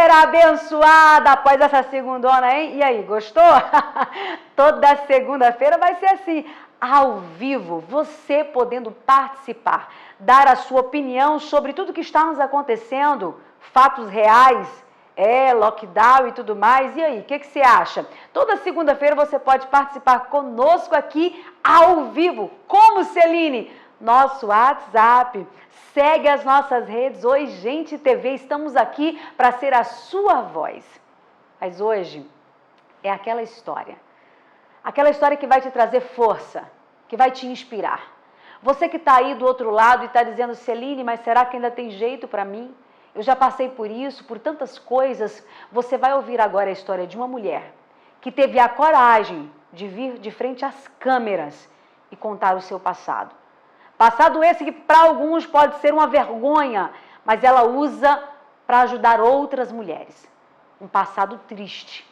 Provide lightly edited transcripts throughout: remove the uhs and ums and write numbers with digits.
Segunda-feira abençoada após essa segundona, hein? E aí, gostou? Toda segunda-feira vai ser assim, ao vivo, você podendo participar, dar a sua opinião sobre tudo que está nos acontecendo, fatos reais, lockdown e tudo mais. E aí, o que você acha? Toda segunda-feira você pode participar conosco aqui ao vivo. Como, Celine? Nosso WhatsApp. Segue as nossas redes. Oi, Gente TV. Estamos aqui para ser a sua voz. Mas hoje é aquela história que vai te trazer força, que vai te inspirar. Você que está aí do outro lado e está dizendo, Celine, mas será que ainda tem jeito para mim? Eu já passei por isso, por tantas coisas. Você vai ouvir agora a história de uma mulher que teve a coragem de vir de frente às câmeras e contar o seu passado. Passado esse que para alguns pode ser uma vergonha, mas ela usa para ajudar outras mulheres. Um passado triste,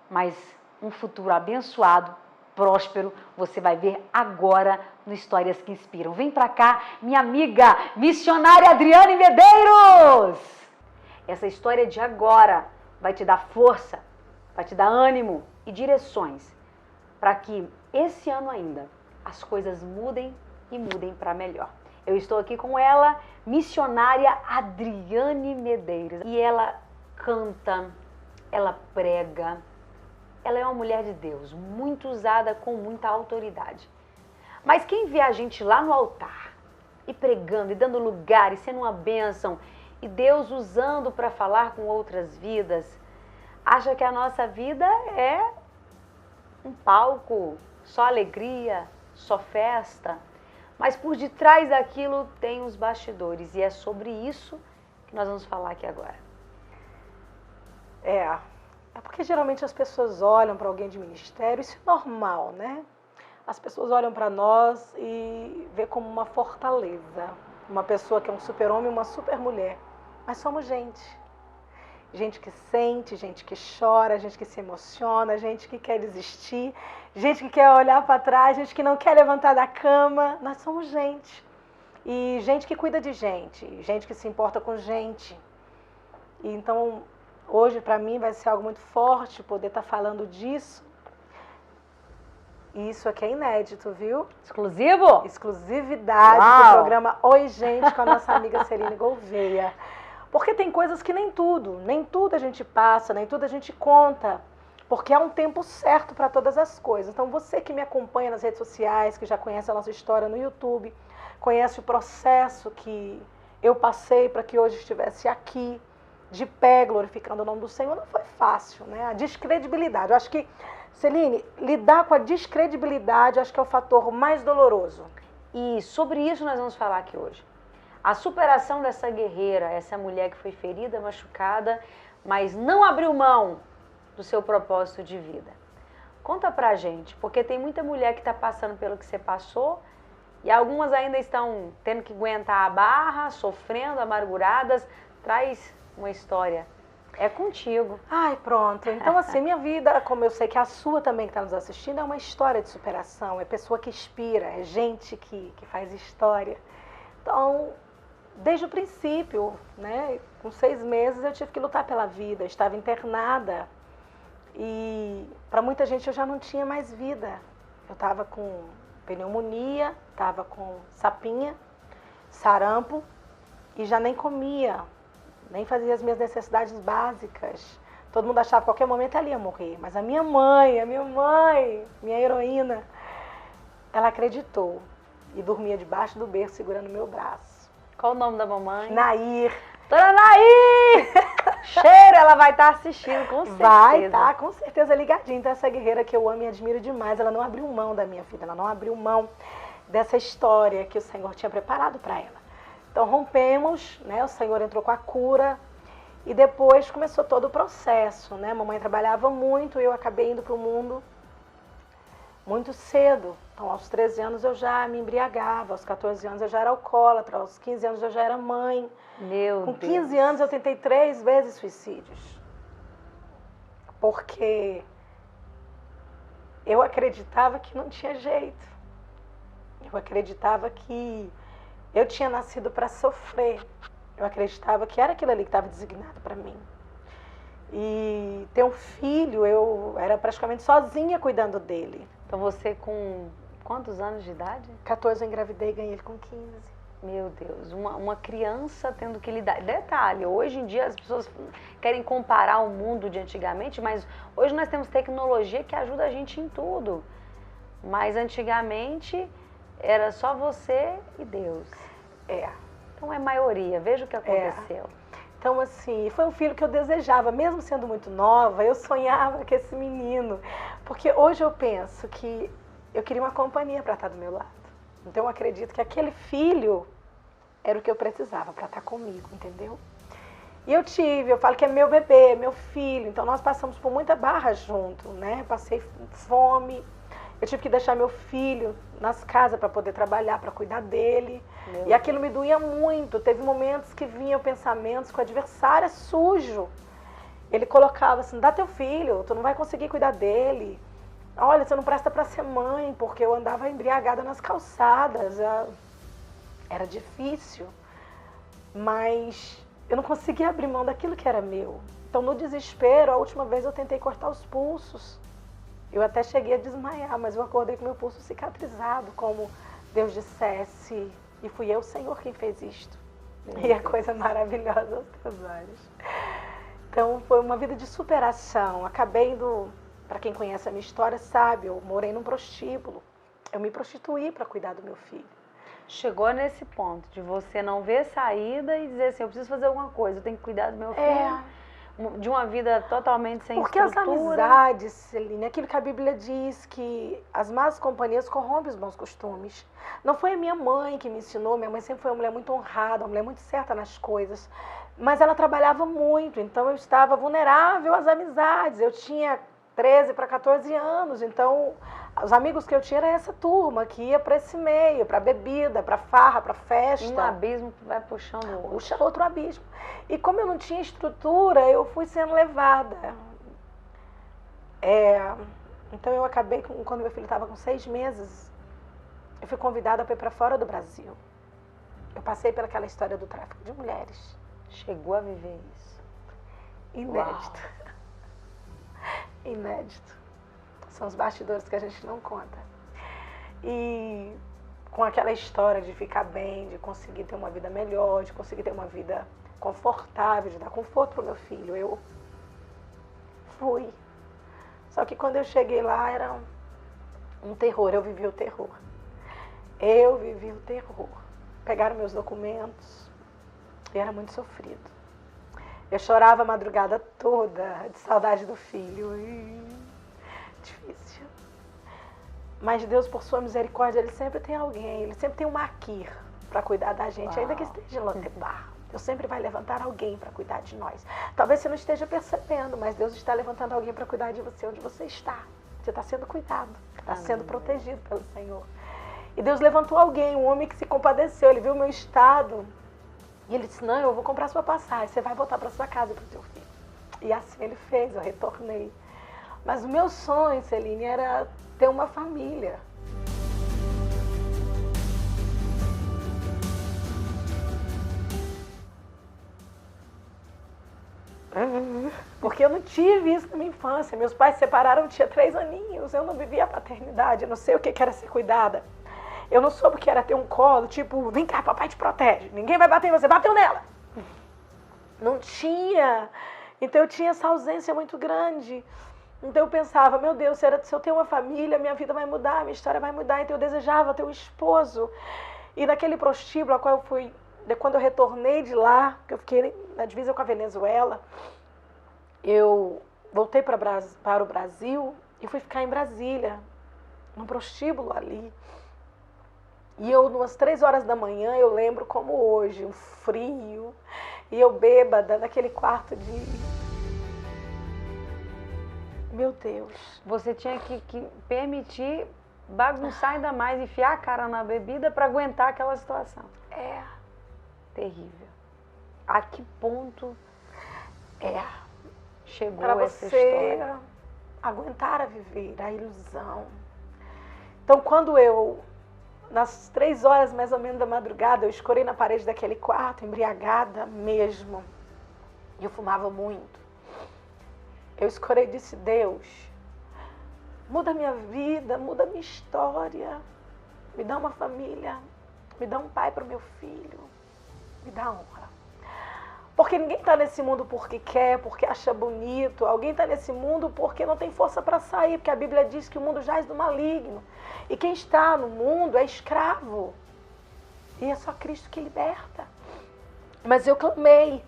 mas um futuro abençoado, próspero, você vai ver agora no Histórias que Inspiram. Vem pra cá, minha amiga missionária Adriane Medeiros! Essa história de agora vai te dar força, vai te dar ânimo e direções para que esse ano ainda as coisas mudem e mudem para melhor. Eu estou aqui com ela, missionária Adriane Medeiros. E ela canta, ela prega, ela é uma mulher de Deus, muito usada com muita autoridade. Mas quem vê a gente lá no altar, e pregando, e dando lugar, e sendo uma bênção, e Deus usando para falar com outras vidas, acha que a nossa vida é um palco, só alegria, só festa. Mas por detrás daquilo tem os bastidores, e é sobre isso que nós vamos falar aqui agora. É porque geralmente as pessoas olham para alguém de ministério, isso é normal, né? As pessoas olham para nós e vê como uma fortaleza, uma pessoa que é um super-homem, uma super-mulher. Mas somos gente. Gente que sente, gente que chora, gente que se emociona, gente que quer desistir, gente que quer olhar para trás, gente que não quer levantar da cama. Nós somos gente. E gente que cuida de gente que se importa com gente. E então, hoje para mim vai ser algo muito forte poder estar falando disso. E isso aqui é inédito, viu? Exclusivo? Exclusividade do programa Oi Gente com a nossa amiga Celine Gouveia. Porque tem coisas que nem tudo a gente passa, nem tudo a gente conta, porque há um tempo certo para todas as coisas. Então você que me acompanha nas redes sociais, que já conhece a nossa história no YouTube, conhece o processo que eu passei para que hoje estivesse aqui, de pé, glorificando o nome do Senhor, não foi fácil, né? A descredibilidade. Eu acho que, Celine, lidar com a descredibilidade, acho que é o fator mais doloroso. E sobre isso nós vamos falar aqui hoje. A superação dessa guerreira, essa mulher que foi ferida, machucada, mas não abriu mão do seu propósito de vida. Conta pra gente, porque tem muita mulher que está passando pelo que você passou e algumas ainda estão tendo que aguentar a barra, sofrendo, amarguradas. Traz uma história. É contigo. Ai, pronto. Então, assim, minha vida, como eu sei que a sua também que está nos assistindo, é uma história de superação, é pessoa que inspira, é gente que faz história. Então, desde o princípio, né, com 6 meses eu tive que lutar pela vida, eu estava internada e para muita gente eu já não tinha mais vida. Eu estava com pneumonia, estava com sapinha, sarampo e já nem comia, nem fazia as minhas necessidades básicas. Todo mundo achava que a qualquer momento ela ia morrer, mas a minha mãe, minha heroína, ela acreditou e dormia debaixo do berço segurando meu braço. Qual o nome da mamãe? Nair. Dona Nair! Cheiro, ela vai estar assistindo, com certeza. Vai estar, com certeza, ligadinha. Então, essa guerreira que eu amo e admiro demais, ela não abriu mão da minha vida, ela não abriu mão dessa história que o Senhor tinha preparado para ela. Então, rompemos, né? O Senhor entrou com a cura e depois começou todo o processo, né? Mamãe trabalhava muito e eu acabei indo para o mundo muito cedo. Então, aos 13 anos eu já me embriagava, aos 14 anos eu já era alcoólatra, aos 15 anos eu já era mãe. Meu Deus. Com 15 anos eu tentei 3 vezes suicídios. Porque eu acreditava que não tinha jeito. Eu acreditava que eu tinha nascido para sofrer. Eu acreditava que era aquilo ali que estava designado para mim. E ter um filho, eu era praticamente sozinha cuidando dele. Então você com quantos anos de idade? 14 eu engravidei e ganhei ele com 15. Meu Deus, uma criança tendo que lidar. Detalhe, hoje em dia as pessoas querem comparar o mundo de antigamente, mas hoje nós temos tecnologia que ajuda a gente em tudo. Mas antigamente era só você e Deus. Então é maioria, veja o que aconteceu. Então, assim, foi um filho que eu desejava, mesmo sendo muito nova, eu sonhava com esse menino. Porque hoje eu penso que eu queria uma companhia para estar do meu lado. Então eu acredito que aquele filho era o que eu precisava para estar comigo, entendeu? E eu falo que é meu bebê, meu filho. Então nós passamos por muita barra junto, né? Passei fome. Eu tive que deixar meu filho nas casas para poder trabalhar, para cuidar dele. E aquilo me doía muito. Teve momentos que vinham pensamentos que o adversário é sujo. Ele colocava assim, dá teu filho, tu não vai conseguir cuidar dele. Olha, você não presta para ser mãe, porque eu andava embriagada nas calçadas. Era difícil. Mas eu não conseguia abrir mão daquilo que era meu. Então, no desespero, a última vez eu tentei cortar os pulsos. Eu até cheguei a desmaiar, mas eu acordei com meu pulso cicatrizado, como Deus dissesse, e fui eu, Senhor, quem fez isto. E a coisa maravilhosa aos teus olhos. Então, foi uma vida de superação. Acabei indo, para quem conhece a minha história, sabe, eu morei num prostíbulo. Eu me prostituí para cuidar do meu filho. Chegou nesse ponto de você não ver saída e dizer assim, eu preciso fazer alguma coisa, eu tenho que cuidar do meu filho. De uma vida totalmente sem Porque estrutura. as amizades, Celine, aquilo que a Bíblia diz, que as más companhias corrompem os bons costumes. Não foi a minha mãe que me ensinou, minha mãe sempre foi uma mulher muito honrada, uma mulher muito certa nas coisas, mas ela trabalhava muito, então eu estava vulnerável às amizades. Eu tinha 13 para 14 anos, então os amigos que eu tinha era essa turma que ia para esse meio, para bebida, para farra, para festa. Um abismo vai puxando o outro. Puxa outro abismo. E como eu não tinha estrutura, eu fui sendo levada. Então eu acabei, quando meu filho estava com 6 meses, eu fui convidada para ir para fora do Brasil. Eu passei pelaquela história do tráfico de mulheres. Chegou a viver isso. Inédito. Inédito. São os bastidores que a gente não conta. E com aquela história de ficar bem, de conseguir ter uma vida melhor, de conseguir ter uma vida confortável, de dar conforto para o meu filho, eu fui. Só que quando eu cheguei lá era um terror, eu vivi o terror. Eu vivi o terror. Pegaram meus documentos e era muito sofrido. Eu chorava a madrugada toda de saudade do filho. Difícil. Mas Deus, por sua misericórdia, Ele sempre tem alguém, Ele sempre tem um maquir para cuidar da gente, ainda que esteja em Lodebar. Deus sempre vai levantar alguém para cuidar de nós. Talvez você não esteja percebendo, mas Deus está levantando alguém para cuidar de você onde você está. Você está sendo cuidado, está sendo protegido pelo Senhor. E Deus levantou alguém, um homem que se compadeceu, ele viu o meu estado. E ele disse, não, eu vou comprar sua passagem, você vai voltar para sua casa para o seu filho. E assim ele fez, eu retornei. Mas o meu sonho, Celine, era ter uma família. Porque eu não tive isso na minha infância. Meus pais se separaram, eu tinha 3 aninhos. Eu não vivia a paternidade, eu não sei o que era ser cuidada. Eu não soube o que era ter um colo, tipo, vem cá, papai te protege. Ninguém vai bater em você, bateu nela. Não tinha. Então eu tinha essa ausência muito grande. Então eu pensava, meu Deus, se eu tenho uma família, minha vida vai mudar, minha história vai mudar. Então eu desejava ter um esposo. E naquele prostíbulo a qual eu fui, quando eu retornei de lá, que eu fiquei na divisa com a Venezuela, eu voltei para o Brasil e fui ficar em Brasília, num prostíbulo ali. E eu, umas 3 horas da manhã, eu lembro como hoje, um frio, e eu bêbada naquele quarto de... Meu Deus. Você tinha que permitir bagunçar ainda mais, enfiar a cara na bebida para aguentar aquela situação. Terrível. A que ponto chegou pra essa história? Para você aguentar a viver, a ilusão. Então, quando eu, nas 3 horas mais ou menos da madrugada, eu escorei na parede daquele quarto, embriagada mesmo. E eu fumava muito. eu escorei e disse, Deus, muda minha vida, muda minha história. Me dá uma família, me dá um pai para o meu filho, me dá honra. Porque ninguém está nesse mundo porque quer, porque acha bonito. Alguém está nesse mundo porque não tem força para sair, porque a Bíblia diz que o mundo jaz do maligno. E quem está no mundo é escravo. E é só Cristo que liberta. Mas eu clamei.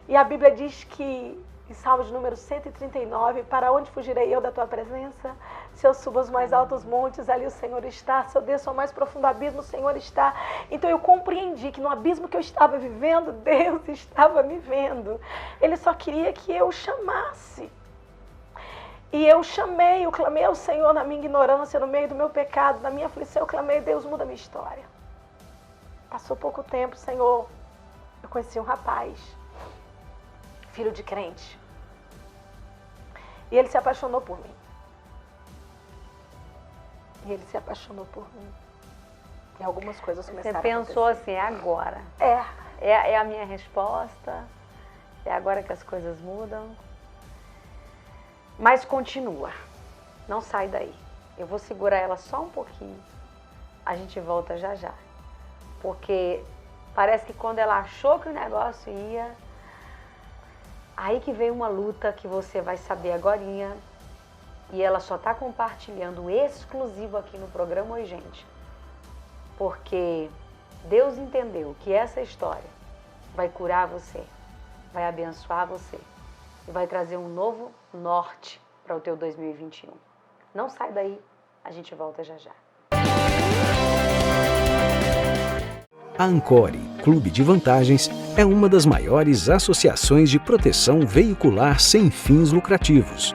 E a Bíblia diz que, em Salmos número 139, para onde fugirei eu da tua presença? Se eu subo aos mais altos montes, ali o Senhor está. Se eu desço ao mais profundo abismo, o Senhor está. Então eu compreendi que no abismo que eu estava vivendo, Deus estava me vendo. Ele só queria que eu o chamasse. E eu chamei, eu clamei ao Senhor na minha ignorância, no meio do meu pecado, na minha aflição, eu clamei, Deus, muda a minha história. Passou pouco tempo, Senhor, eu conheci um rapaz, filho de crente. E ele se apaixonou por mim. E ele se apaixonou por mim. E algumas coisas começaram a acontecer. Você pensou assim, é agora. É a minha resposta. É agora que as coisas mudam. Mas continua. Não sai daí. Eu vou segurar ela só um pouquinho. A gente volta já já. Porque parece que quando ela achou que o negócio ia... Aí que veio uma luta que você vai saber agorinha. E ela só está compartilhando exclusivo aqui no programa Oi Gente. Porque Deus entendeu que essa história vai curar você, vai abençoar você e vai trazer um novo norte para o teu 2021. Não sai daí, a gente volta já já. A Ancore Clube de Vantagens é uma das maiores associações de proteção veicular sem fins lucrativos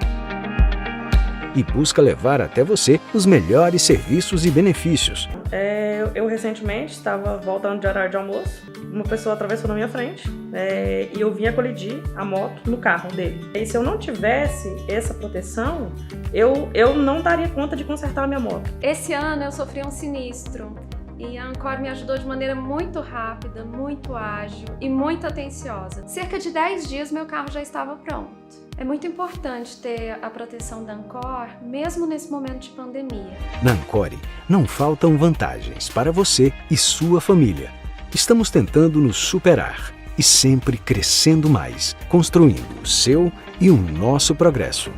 e busca levar até você os melhores serviços e benefícios. Eu recentemente estava voltando de horário de almoço, uma pessoa atravessou na minha frente e eu vinha colidir a moto no carro dele. E se eu não tivesse essa proteção, eu não daria conta de consertar a minha moto. Esse ano eu sofri um sinistro e a Ancore me ajudou de maneira muito rápida, muito ágil e muito atenciosa. Cerca de 10 dias meu carro já estava pronto. É muito importante ter a proteção da Ancore, mesmo nesse momento de pandemia. Na Ancore, não faltam vantagens para você e sua família. Estamos tentando nos superar e sempre crescendo mais, construindo o seu e o nosso progresso.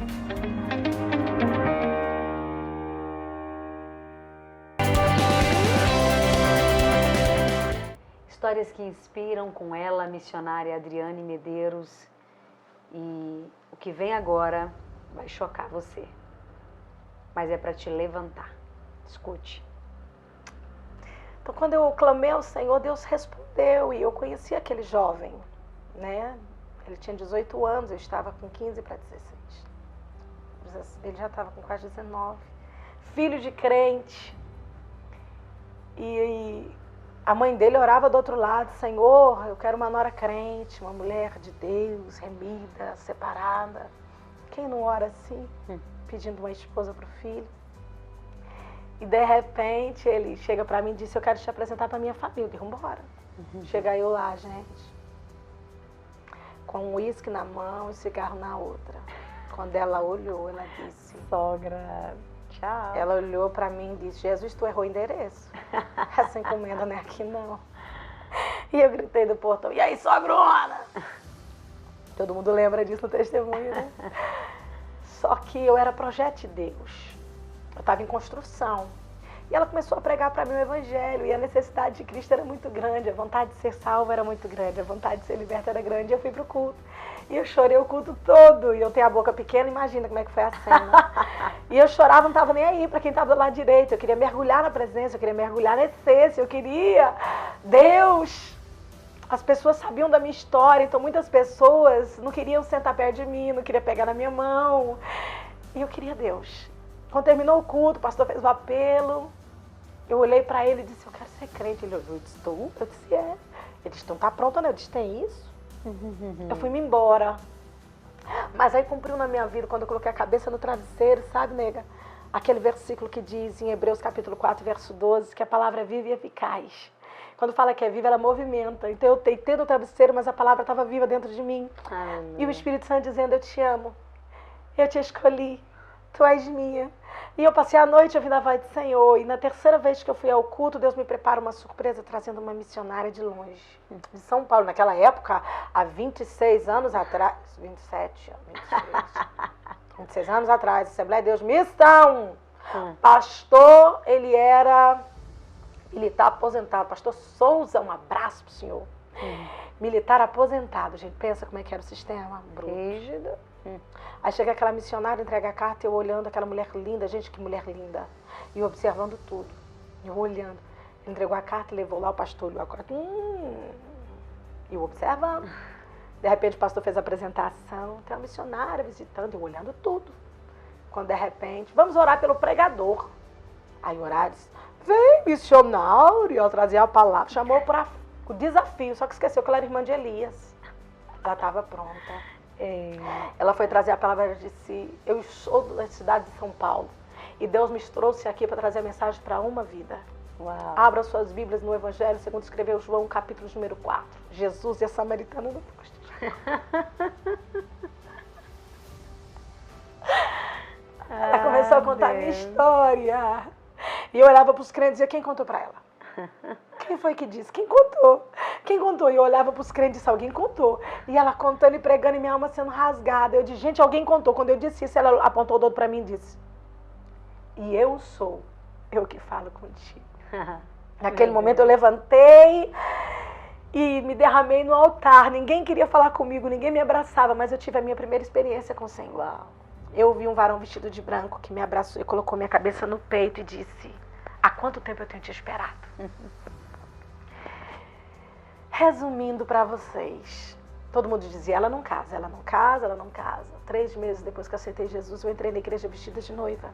Histórias que inspiram, com ela, a missionária Adriane Medeiros. E o que vem agora vai chocar você, mas é para te levantar. Escute. Então, quando eu clamei ao Senhor, Deus respondeu e eu conheci aquele jovem, né? Ele tinha 18 anos, eu estava com 15 para 16. Ele já estava com quase 19. Filho de crente. E a mãe dele orava do outro lado, Senhor, eu quero uma nora crente, uma mulher de Deus, remida, separada. Quem não ora assim, pedindo uma esposa para o filho? E de repente ele chega para mim e disse, eu quero te apresentar para minha família, vamos embora. Chega eu lá, gente, com um uísque na mão e cigarro na outra. Quando ela olhou, ela disse, sogra, tchau. Ela olhou para mim e disse, Jesus, tu errou o endereço. Essa encomenda não é aqui não. E eu gritei do portão, e aí, sogrona? Todo mundo lembra disso no testemunho, né? Só que eu era projeto de Deus. Eu estava em construção. E ela começou a pregar para mim o evangelho. E a necessidade de Cristo era muito grande. A vontade de ser salva era muito grande. A vontade de ser liberta era grande. E eu fui pro culto. E eu chorei o culto todo. E eu tenho a boca pequena, imagina como é que foi a cena. E eu chorava, não estava nem aí para quem estava do lado direito. Eu queria mergulhar na presença, eu queria mergulhar na essência. Eu queria Deus. As pessoas sabiam da minha história. Então muitas pessoas não queriam sentar perto de mim, não queriam pegar na minha mão. E eu queria Deus. Quando terminou o culto, o pastor fez o apelo. Eu olhei para ele e disse, eu quero ser crente. Ele olhou, eu disse, tu? Eu disse, é. Ele disse, então tá pronta, né? Eu disse, tem isso? Eu fui-me embora. Mas aí cumpriu na minha vida, quando eu coloquei a cabeça no travesseiro, sabe, nega? Aquele versículo que diz em Hebreus capítulo 4, verso 12, que a palavra é viva e eficaz. Quando fala que é viva, ela movimenta. Então eu deitei no travesseiro, mas a palavra estava viva dentro de mim. E o Espírito Santo dizendo, eu te amo. eu te escolhi, tu és minha. E eu passei a noite ouvindo a voz do Senhor. E na terceira vez que eu fui ao culto, Deus me prepara uma surpresa trazendo uma missionária de longe, de São Paulo. Naquela época, há 26 anos atrás, 27, 26 anos atrás, Assembleia de Deus Missão. Pastor, ele era militar aposentado. Pastor Souza, um abraço pro senhor. Militar aposentado, gente. Pensa como é que era o sistema. Rígido. Aí chega aquela missionária, entrega a carta, eu olhando aquela mulher linda, gente, que mulher linda. E eu observando tudo. Eu olhando. Ele entregou a carta, levou lá, o pastor olhou a carta. E eu observando. De repente o pastor fez a apresentação, tem uma missionária visitando, eu olhando tudo. Quando de repente, vamos orar pelo pregador. Aí orar, disse, vem missionário, eu trazia a palavra, chamou para o desafio, só que esqueceu que ela era irmã de Elias. Ela estava pronta. Ela foi trazer a palavra e disse, eu sou da cidade de São Paulo e Deus me trouxe aqui para trazer a mensagem para uma vida. Uau. Abra suas Bíblias no Evangelho, segundo escreveu João, capítulo número 4. Jesus e a Samaritana no posto. Ela começou a contar a minha história. E eu olhava para os crentes e dizia, quem contou para ela? Quem foi que disse? Quem contou? Quem contou? E eu olhava para os crentes e disse, alguém contou. E ela contando e pregando e minha alma sendo rasgada. Eu disse, gente, alguém contou. Quando eu disse isso, ela apontou o dedo para mim e disse, e eu sou eu que falo contigo. Naquele momento eu levantei e me derramei no altar. Ninguém queria falar comigo, ninguém me abraçava, mas eu tive a minha primeira experiência com o Senhor. Uau. Eu vi um varão vestido de branco que me abraçou e colocou minha cabeça no peito e disse, há quanto tempo eu tenho te esperado? Resumindo para vocês, todo mundo dizia, ela não casa, ela não casa, ela não casa. 3 meses depois que eu aceitei Jesus, eu entrei na igreja vestida de noiva.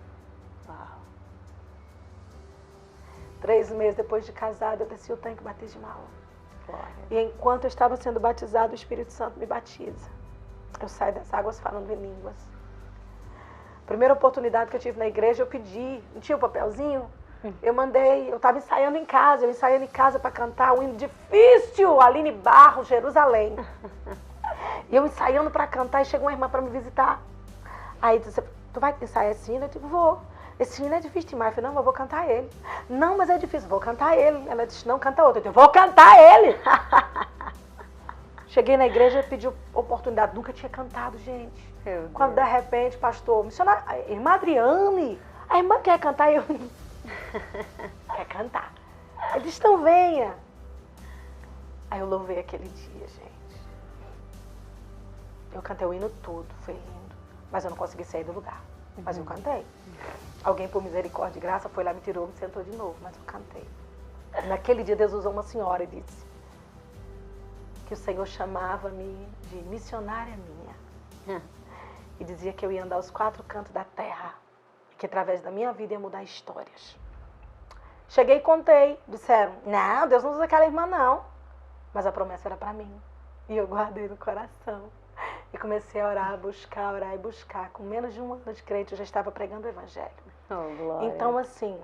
Uau. 3 meses depois de casada, eu desci o tanque batismal. Glória. E enquanto eu estava sendo batizado, o Espírito Santo me batiza. Eu saio das águas falando em línguas. Primeira oportunidade que eu tive na igreja, eu pedi, não tinha o papelzinho? Eu mandei, eu estava ensaiando em casa para cantar um hino difícil, Aline Barros, Jerusalém. E eu ensaiando para cantar e chegou uma irmã para me visitar. Aí disse, tu vai ensaiar esse hino? Eu disse, vou. Esse hino é difícil demais. Eu falei, não, eu vou cantar ele. Não, mas é difícil, vou cantar ele. Ela disse, não, canta outro. Eu disse, vou cantar ele. Cheguei na igreja e pedi oportunidade. Nunca tinha cantado, gente. Quando de repente, pastor, missionário, irmã Adriane, a irmã quer cantar e eu... quer cantar. Ele disse, então venha. Aí eu louvei aquele dia, gente. Eu cantei o hino todo, foi lindo. Mas eu não consegui sair do lugar. Mas eu cantei. Alguém, por misericórdia e graça, foi lá, me tirou, me sentou de novo, mas eu cantei. Naquele dia, Deus usou uma senhora e disse que o Senhor chamava-me de missionária minha. E dizia que eu ia andar aos 4 cantos da terra. E que através da minha vida ia mudar histórias. Cheguei e contei. Disseram, não, Deus não usa aquela irmã, não. Mas a promessa era para mim. E eu guardei no coração. E comecei a orar, buscar, orar e buscar. Com menos de 1 ano de crente, eu já estava pregando o evangelho. Oh, glória. Então, assim,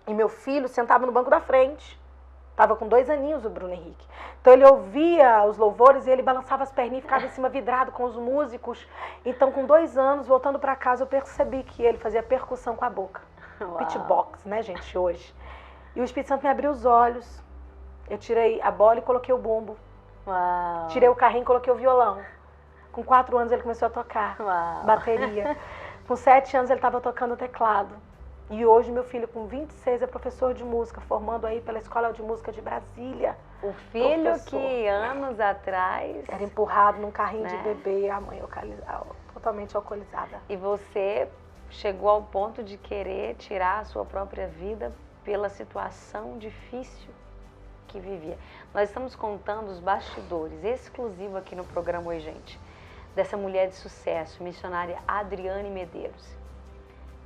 e meu filho sentava no banco da frente. Estava com 2 aninhos o Bruno Henrique. Então ele ouvia os louvores e ele balançava as perninhas e ficava em cima vidrado com os músicos. Então, com 2 anos, voltando para casa, eu percebi que ele fazia percussão com a boca. Uau. Beatbox, né, gente, hoje. E o Espírito Santo me abriu os olhos. Eu tirei a bola e coloquei o bumbo. Uau. Tirei o carrinho e coloquei o violão. Com 4 anos ele começou a tocar Uau. bateria. Com 7 anos ele estava tocando teclado. E hoje meu filho com 26 é professor de música, formando aí pela Escola de Música de Brasília. O filho Professor. que anos atrás... Era empurrado num carrinho de Né? bebê, a mãe totalmente alcoolizada. E você chegou ao ponto de querer tirar a sua própria vida pela situação difícil que vivia. Nós estamos contando os bastidores, exclusivo aqui no programa Oi Gente, dessa mulher de sucesso, missionária Adriane Medeiros,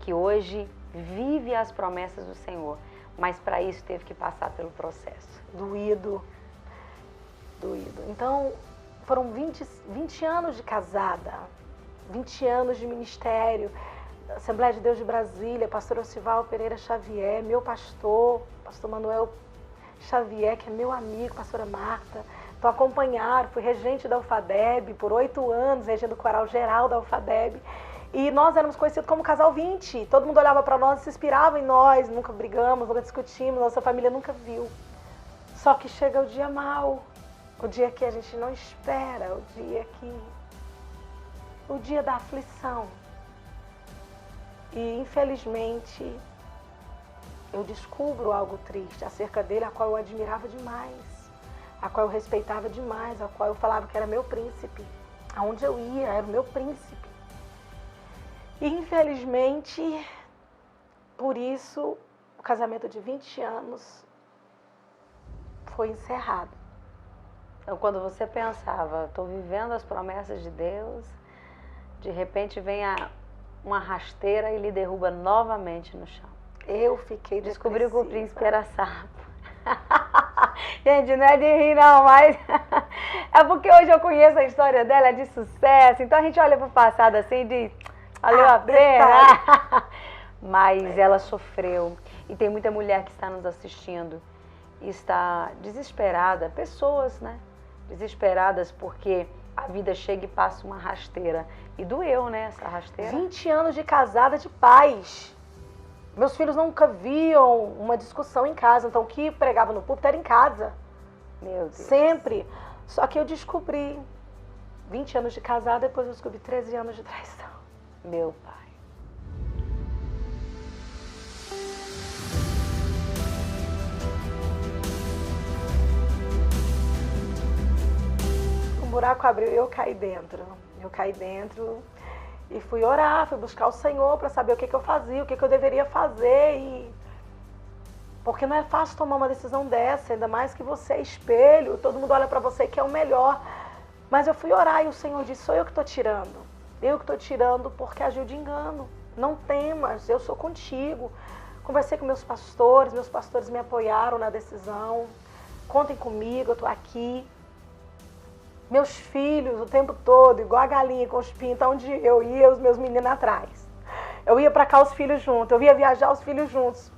que hoje vive as promessas do Senhor, mas para isso teve que passar pelo processo. Doído. Então, foram 20 anos de casada, 20 anos de ministério, Assembleia de Deus de Brasília, pastor Osival Pereira Xavier, meu pastor Manuel Xavier, que é meu amigo, pastora Marta. Então, acompanharam, fui regente da UFADEB por 8 anos, regendo o coral geral da UFADEB. E nós éramos conhecidos como Casal 20. Todo mundo olhava para nós e se inspirava em nós. Nunca brigamos, nunca discutimos, nossa família nunca viu. Só que chega o dia mau, o dia que a gente não espera, o dia da aflição. E infelizmente eu descubro algo triste acerca dele, a qual eu admirava demais, a qual eu respeitava demais, a qual eu falava que era meu príncipe. Aonde eu ia, era o meu príncipe. E infelizmente, por isso, o casamento de 20 anos foi encerrado. Então, quando você pensava, estou vivendo as promessas de Deus, de repente vem uma rasteira e lhe derruba novamente no chão. Eu fiquei Descobriu que o príncipe era sapo. Gente, não é de rir não, mas é porque hoje eu conheço a história dela, é de sucesso, então a gente olha pro passado assim e diz, valeu a pena. Mas ela sofreu. E tem muita mulher que está nos assistindo e está desesperada, pessoas, né? Desesperadas porque a vida chega e passa uma rasteira. E doeu, né, essa rasteira? 20 anos de casada, de paz. Meus filhos nunca viam uma discussão em casa, então o que pregava no púlpito era em casa. Meu Deus. Sempre. Só que eu descobri 20 anos de casada, depois eu descobri 13 anos de traição. Meu pai. Um buraco abriu e eu caí dentro. E fui orar, fui buscar o Senhor para saber o que eu fazia, o que eu deveria fazer. Porque não é fácil tomar uma decisão dessa, ainda mais que você é espelho, todo mundo olha para você que é o melhor. Mas eu fui orar e o Senhor disse, sou eu que estou tirando. Eu que estou tirando porque agiu de engano. Não temas, eu sou contigo. Conversei com meus pastores me apoiaram na decisão. Contem comigo, eu estou aqui. Meus filhos, o tempo todo, igual a galinha com os pintos, onde eu ia, os meus meninos atrás. Eu ia para cá, os filhos juntos, eu ia viajar, os filhos juntos.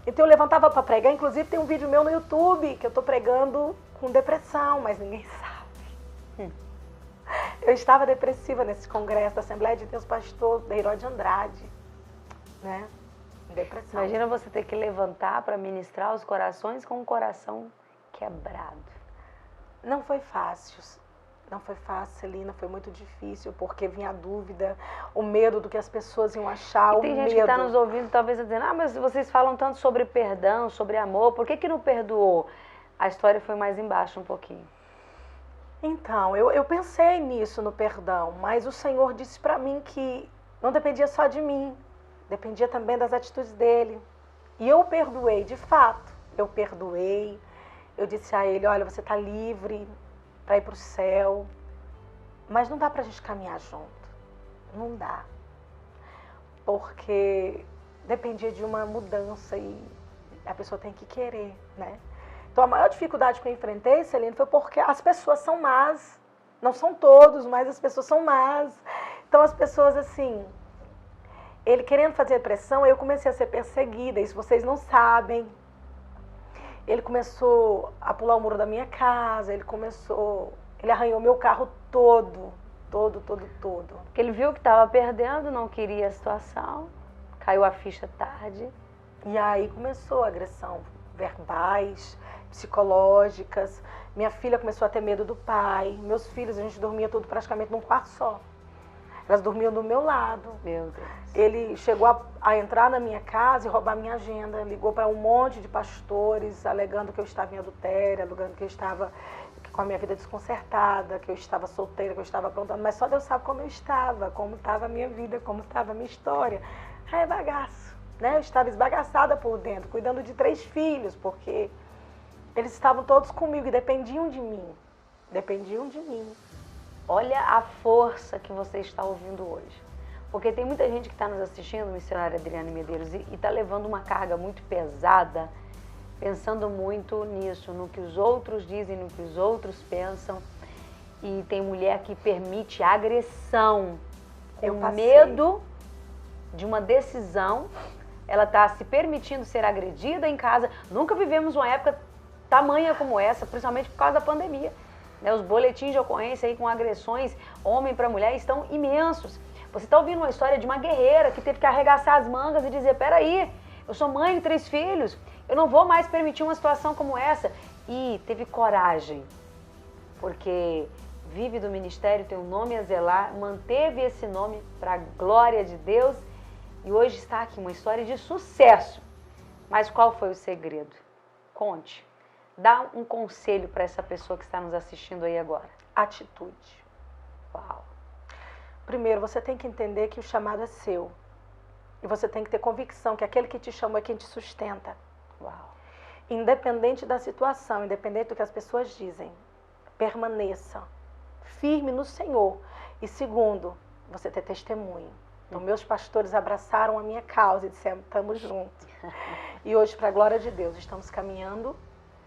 Então eu levantava para pregar, inclusive tem um vídeo meu no YouTube, que eu estou pregando com depressão, mas ninguém sabe. Eu estava depressiva nesse congresso da Assembleia de Deus Pastor da Herói Andrade, né? Depressão. Imagina você ter que levantar para ministrar os corações com o coração quebrado. Não foi fácil. Não foi fácil, Celina, foi muito difícil, porque vinha a dúvida, o medo do que as pessoas iam achar, e tem gente que está nos ouvindo, talvez dizendo, mas vocês falam tanto sobre perdão, sobre amor, por que não perdoou? A história foi mais embaixo um pouquinho. Então, eu pensei nisso, no perdão, mas o Senhor disse para mim que não dependia só de mim, dependia também das atitudes dele. E eu perdoei, de fato, eu perdoei, eu disse a ele, olha, você está livre para ir para o céu, mas não dá para a gente caminhar junto, não dá, porque dependia de uma mudança e a pessoa tem que querer, né? Então a maior dificuldade que eu enfrentei, Celina, foi porque as pessoas são más, não são todos, mas as pessoas são más. Então as pessoas assim, ele querendo fazer pressão, eu comecei a ser perseguida, isso vocês não sabem. Ele começou a pular o muro da minha casa, ele arranhou meu carro todo. Porque ele viu que estava perdendo, não queria a situação, caiu a ficha tarde. E aí começou a agressão, verbais, psicológicas. Minha filha começou a ter medo do pai, meus filhos, a gente dormia tudo praticamente num quarto só. Elas dormiam do meu lado. Meu Deus. Ele chegou a entrar na minha casa e roubar minha agenda. Ligou para um monte de pastores, alegando que eu estava em adultério, alegando que eu estava com a minha vida desconcertada, que eu estava solteira, que eu estava aprontando. Mas só Deus sabe como eu estava, como estava a minha vida, como estava a minha história. É bagaço, né? Eu estava esbagaçada por dentro, cuidando de 3 filhos, porque eles estavam todos comigo e dependiam de mim. Dependiam de mim. Olha a força que você está ouvindo hoje. Porque tem muita gente que está nos assistindo, missionária Adriane Medeiros, e está levando uma carga muito pesada, pensando muito nisso, no que os outros dizem, no que os outros pensam. E tem mulher que permite agressão, com medo de uma decisão. Ela está se permitindo ser agredida em casa. Nunca vivemos uma época tamanha como essa, principalmente por causa da pandemia. Os boletins de ocorrência aí com agressões homem para mulher estão imensos. Você está ouvindo uma história de uma guerreira que teve que arregaçar as mangas e dizer, peraí, eu sou mãe de 3 filhos, eu não vou mais permitir uma situação como essa. E teve coragem, porque vive do ministério, tem um nome a zelar, manteve esse nome para a glória de Deus e hoje está aqui uma história de sucesso. Mas qual foi o segredo? Conte. Dá um conselho para essa pessoa que está nos assistindo aí agora. Atitude. Uau. Primeiro, você tem que entender que o chamado é seu. E você tem que ter convicção que aquele que te chamou é quem te sustenta. Uau. Independente da situação, independente do que as pessoas dizem, permaneça firme no Senhor. E segundo, você ter testemunho. Então, meus pastores abraçaram a minha causa e disseram, estamos juntos. E hoje, para a glória de Deus, estamos caminhando,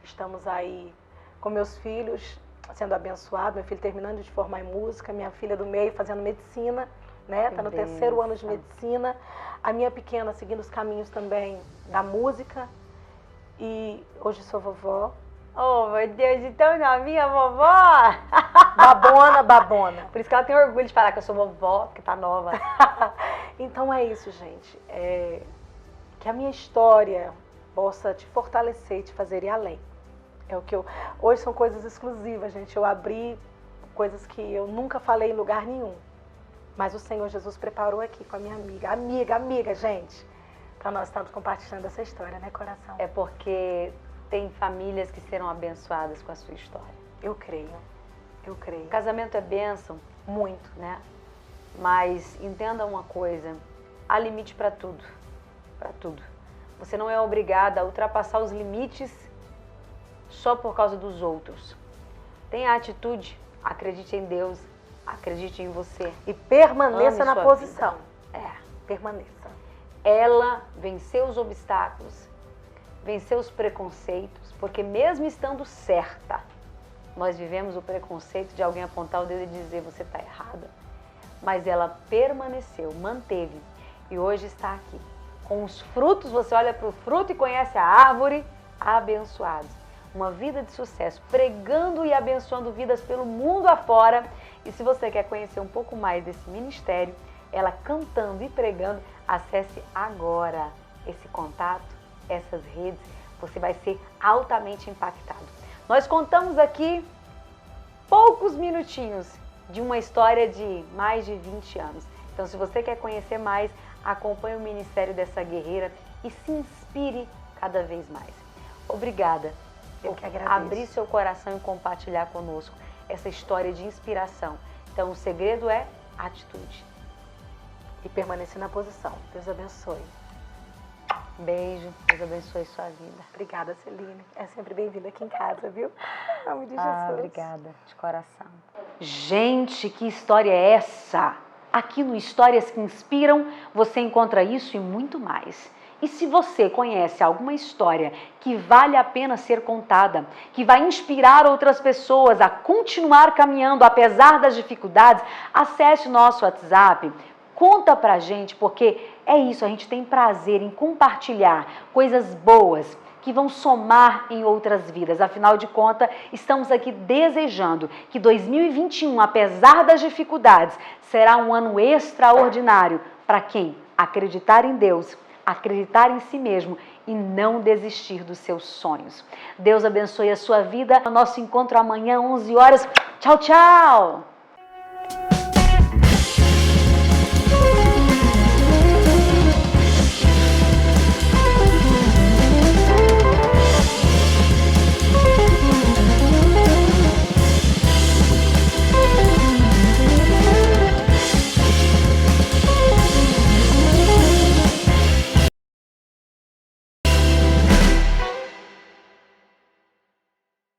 estamos aí com meus filhos sendo abençoados, meu filho terminando de formar em música, minha filha do meio fazendo medicina, né? Está no 3º ano de medicina, a minha pequena seguindo os caminhos também da música e hoje sou vovó. Oh, meu Deus, então novinha vovó! Babona. Por isso que ela tem orgulho de falar que eu sou vovó, porque tá nova. Então é isso, gente. Que a minha história possa te fortalecer e te fazer ir além. É o que eu... Hoje são coisas exclusivas, gente. Eu abri coisas que eu nunca falei em lugar nenhum. Mas o Senhor Jesus preparou aqui com a minha amiga, gente. Para nós estarmos compartilhando essa história, né, coração? É porque tem famílias que serão abençoadas com a sua história. Eu creio. O casamento é bênção, muito, né? Mas entenda uma coisa, há limite para tudo, para tudo. Você não é obrigada a ultrapassar os limites só por causa dos outros. Tenha atitude, acredite em Deus, acredite em você. E permaneça na posição. Permaneça. Ela venceu os obstáculos, venceu os preconceitos, porque mesmo estando certa, nós vivemos o preconceito de alguém apontar o dedo e dizer você está errada. Mas ela permaneceu, manteve e hoje está aqui. Com os frutos, você olha para o fruto e conhece a árvore, abençoados. Uma vida de sucesso, pregando e abençoando vidas pelo mundo afora. E se você quer conhecer um pouco mais desse ministério, ela cantando e pregando, acesse agora esse contato, essas redes, você vai ser altamente impactado. Nós contamos aqui poucos minutinhos de uma história de mais de 20 anos. Então, se você quer conhecer mais, acompanhe o ministério dessa guerreira e se inspire cada vez mais. Obrigada. Eu que agradeço. Abrir seu coração e compartilhar conosco essa história de inspiração. Então, o segredo é atitude. E permanecer na posição. Deus abençoe. Beijo, Deus abençoe sua vida. Obrigada, Celine. É sempre bem-vinda aqui em casa, viu? Em nome de Jesus. Obrigada, de coração. Gente, que história é essa? Aqui no Histórias que Inspiram, você encontra isso e muito mais. E se você conhece alguma história que vale a pena ser contada, que vai inspirar outras pessoas a continuar caminhando apesar das dificuldades, acesse o nosso WhatsApp. Conta pra gente, porque é isso, a gente tem prazer em compartilhar coisas boas que vão somar em outras vidas. Afinal de contas, estamos aqui desejando que 2021, apesar das dificuldades, será um ano extraordinário para quem acreditar em Deus, acreditar em si mesmo e não desistir dos seus sonhos. Deus abençoe a sua vida. Nosso encontro amanhã, 11 horas. Tchau, tchau!